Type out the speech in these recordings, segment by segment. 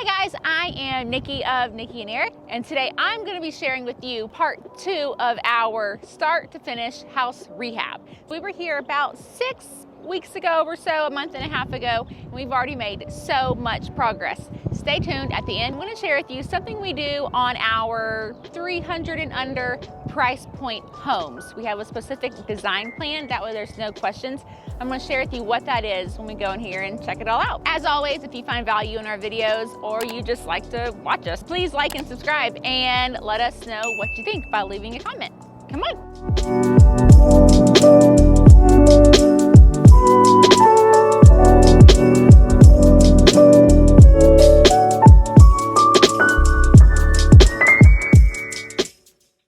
Hi guys, I am Nikki of Nikki and Eric, and today I'm going to be sharing with you part 2 of our start to finish house rehab. We were here about 6 weeks ago or so, a month and a half ago, and we've already made so much progress. Stay tuned at the end. I'm going to share with you something we do on our 300 and under price point homes. We have a specific design plan, that way there's no questions. I'm going to share with you what that is when we go in here and check it all out. As always, if you find value in our videos or you just like to watch us, please like and subscribe and let us know what you think by leaving a comment. Come on.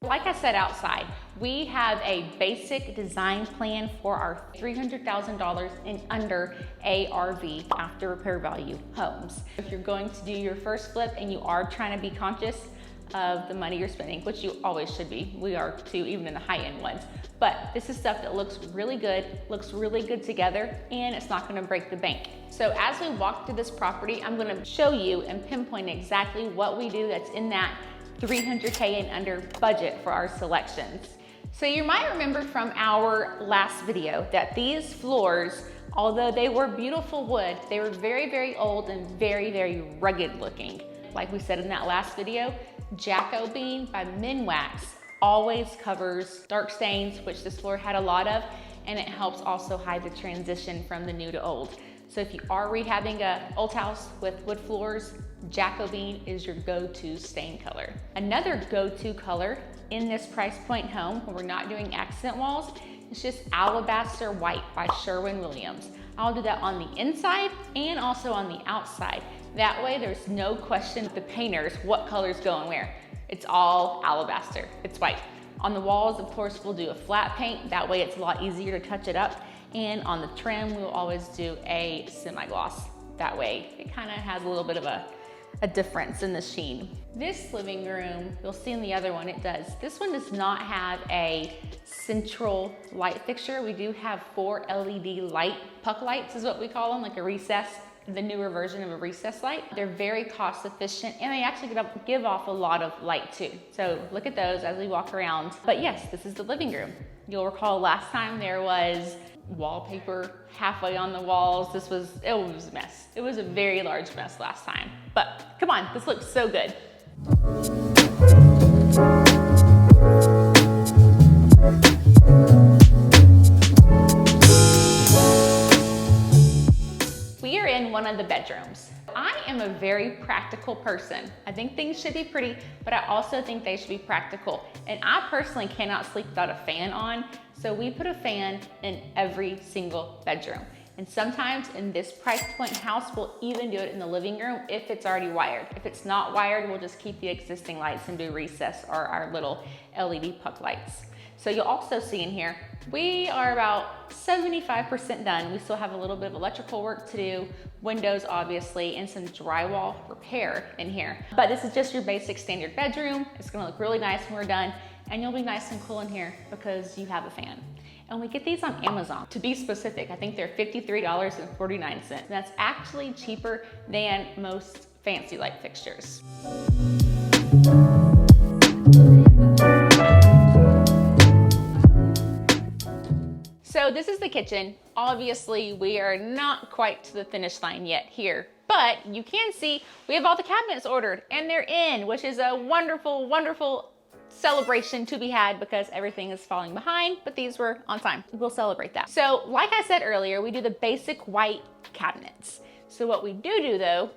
Like I said outside, we have a basic design plan for our $300,000 and under ARV, after repair value homes. If you're going to do your first flip and you are trying to be conscious of the money you're spending, which you always should be, we are too, even in the high-end ones. But this is stuff that looks really good together, and it's not gonna break the bank. So as we walk through this property, I'm gonna show you and pinpoint exactly what we do that's in that 300K and under budget for our selections. So you might remember from our last video that these floors, although they were beautiful wood, they were very, very old and very, very rugged looking. Like we said in that last video, Jacko Bean by Minwax always covers dark stains, which this floor had a lot of, and it helps also hide the transition from the new to old. So if you are rehabbing an old house with wood floors, Jacko Bean is your go-to stain color. Another go-to color in this price point home, when we're not doing accent walls, is just Alabaster White by Sherwin-Williams. I'll do that on the inside and also on the outside. That way there's no question with the painters what colors go and where. It's all alabaster, it's white. On the walls, of course, we'll do a flat paint. That way it's a lot easier to touch it up. And on the trim, we'll always do a semi-gloss. That way it kind of has a little bit of a difference in the sheen. This living room, you'll see in the other one, it does. This one does not have a central light fixture. We do have 4 LED light, puck lights is what we call them, like a recess, the newer version of a recess light. They're very cost efficient, and they actually give off a lot of light too. So look at those as we walk around. But yes, this is the living room. You'll recall last time there was wallpaper halfway on the walls. It was a mess. It was a very large mess last time. But come on, this looks so good. We are in one of the bedrooms. I am a very practical person. I think things should be pretty, but I also think they should be practical. And I personally cannot sleep without a fan on, so we put a fan in every single bedroom. And sometimes in this price point house, we'll even do it in the living room if it's already wired. If it's not wired, we'll just keep the existing lights and do recess or our little LED puck lights. So you'll also see in here, we are about 75% done. We still have a little bit of electrical work to do, windows obviously, and some drywall repair in here. But this is just your basic standard bedroom. It's gonna look really nice when we're done, and you'll be nice and cool in here because you have a fan. And we get these on Amazon. To be specific, I think they're $53.49. That's actually cheaper than most fancy light fixtures. So this is the kitchen. Obviously, we are not quite to the finish line yet here, but you can see we have all the cabinets ordered and they're in, which is a wonderful, wonderful celebration to be had because everything is falling behind, but these were on time. We'll celebrate that. So like I said earlier, we do the basic white cabinets. So what we do though,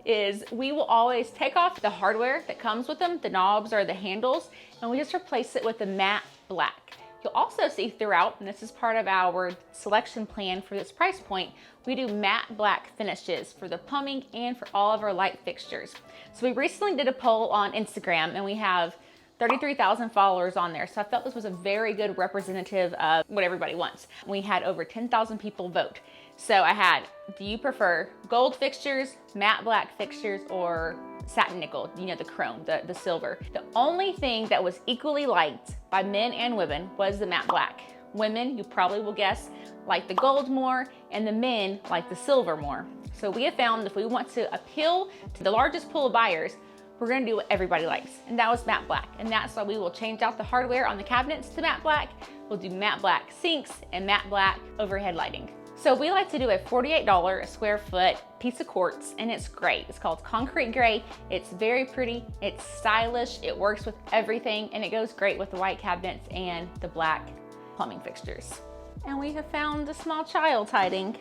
is we will always take off the hardware that comes with them, the knobs or the handles, and we just replace it with a matte black. You'll also see throughout, and this is part of our selection plan for this price point, we do matte black finishes for the plumbing and for all of our light fixtures. So we recently did a poll on Instagram and we have 33,000 followers on there. So I felt this was a very good representative of what everybody wants. We had over 10,000 people vote. So I had, do you prefer gold fixtures, matte black fixtures, or satin nickel, you know, the chrome, the silver. The only thing that was equally liked by men and women was the matte black. Women, you probably will guess, like the gold more, and the men like the silver more. So we have found if we want to appeal to the largest pool of buyers, we're gonna do what everybody likes, and that was matte black. And that's why we will change out the hardware on the cabinets to matte black. We'll do matte black sinks and matte black overhead lighting. So we like to do a $48 a square foot piece of quartz, and it's great. It's called concrete gray. It's very pretty, it's stylish, it works with everything, and it goes great with the white cabinets and the black plumbing fixtures. And we have found a small child hiding.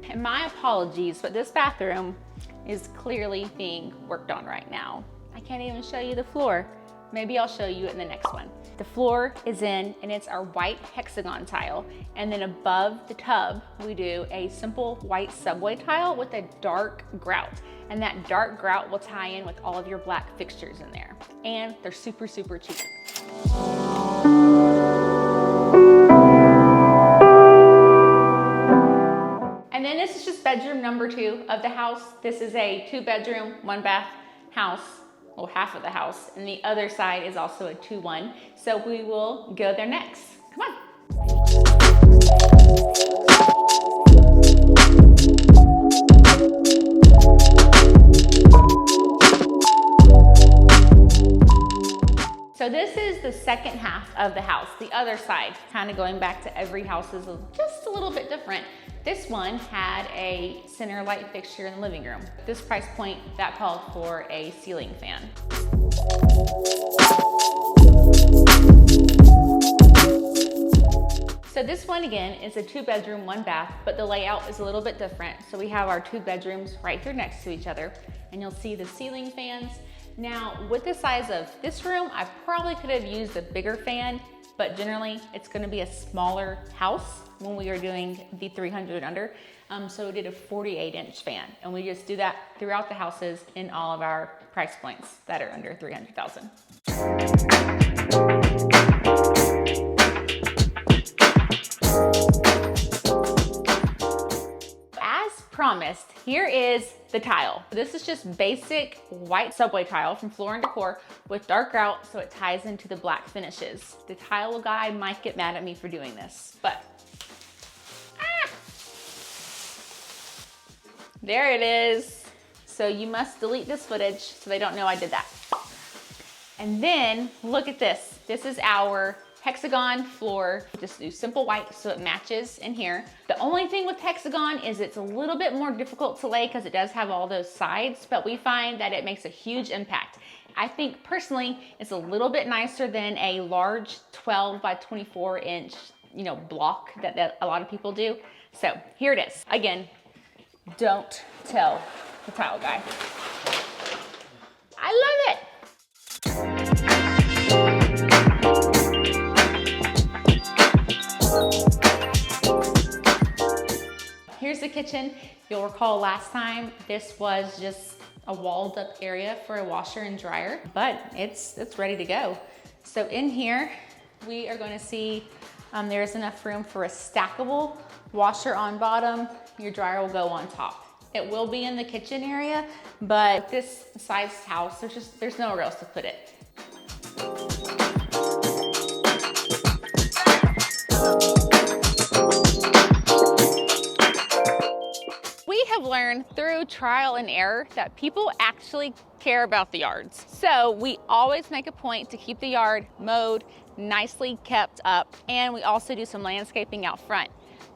And my apologies, but this bathroom is clearly being worked on right now. I can't even show you the floor. Maybe I'll show you in the next one. The floor is in, and it's our white hexagon tile. And then above the tub, we do a simple white subway tile with a dark grout. And that dark grout will tie in with all of your black fixtures in there. And they're super, super cheap. And then this is just bedroom number 2 of the house. This is a 2-bedroom, 1-bath house. Well, half of the house, and the other side is also a 2-1. So we will go there next. Come on. So this is the second half of the house, the other side, kind of going back to every house is just a little bit different. This one had a center light fixture in the living room. At this price point, that called for a ceiling fan. So this one again is a 2-bedroom, 1-bath, but the layout is a little bit different. So we have our 2 bedrooms right here next to each other, and you'll see the ceiling fans. Now, with the size of this room, I probably could have used a bigger fan, but generally it's gonna be a smaller house when we are doing the 300 and under. So we did a 48-inch fan, and we just do that throughout the houses in all of our price points that are under 300,000. Promised, here is the tile. This is just basic white subway tile from Floor & Decor with dark grout so it ties into the black finishes. The tile guy might get mad at me for doing this, but there it is. So you must delete this footage so they don't know I did that. And then look at this. This is our hexagon floor. Just do simple white so it matches in here. The only thing with hexagon is it's a little bit more difficult to lay because it does have all those sides, but we find that it makes a huge impact. I think personally it's a little bit nicer than a large 12 by 24 inch block that a lot of people do. So here it is. Again, don't tell the tile guy. I love it. Here's the kitchen. You'll recall last time this was just a walled up area for a washer and dryer, but it's ready to go. So in here, we are going to see there's enough room for a stackable washer on bottom. Your dryer will go on top. It will be in the kitchen area, but this size house, there's nowhere else to put it. We have learned through trial and error that people actually care about the yards. So we always make a point to keep the yard mowed, nicely kept up, and we also do some landscaping out front.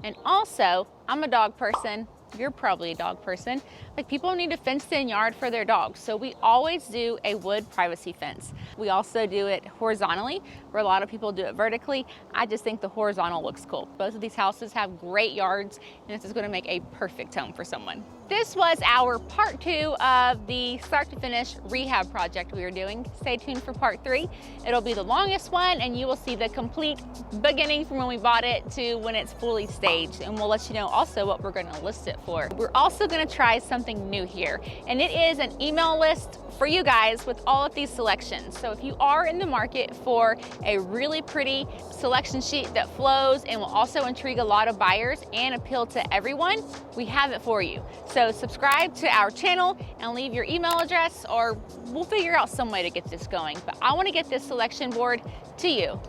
And also, I'm a dog person. You're probably a dog person. Like, people need a fenced-in yard for their dogs. So we always do a wood privacy fence. We also do it horizontally, where a lot of people do it vertically. I just think the horizontal looks cool. Both of these houses have great yards, and this is gonna make a perfect home for someone. This was our part 2 of the start to finish rehab project we are doing. Stay tuned for part 3. It'll be the longest one, and you will see the complete beginning from when we bought it to when it's fully staged. And we'll let you know also what we're gonna list it for. We're also gonna try something new here, and it is an email list for you guys with all of these selections. So if you are in the market for a really pretty selection sheet that flows and will also intrigue a lot of buyers and appeal to everyone, we have it for you. So subscribe to our channel and leave your email address, or we'll figure out some way to get this going. But I want to get this selection board to you.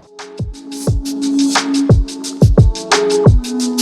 you.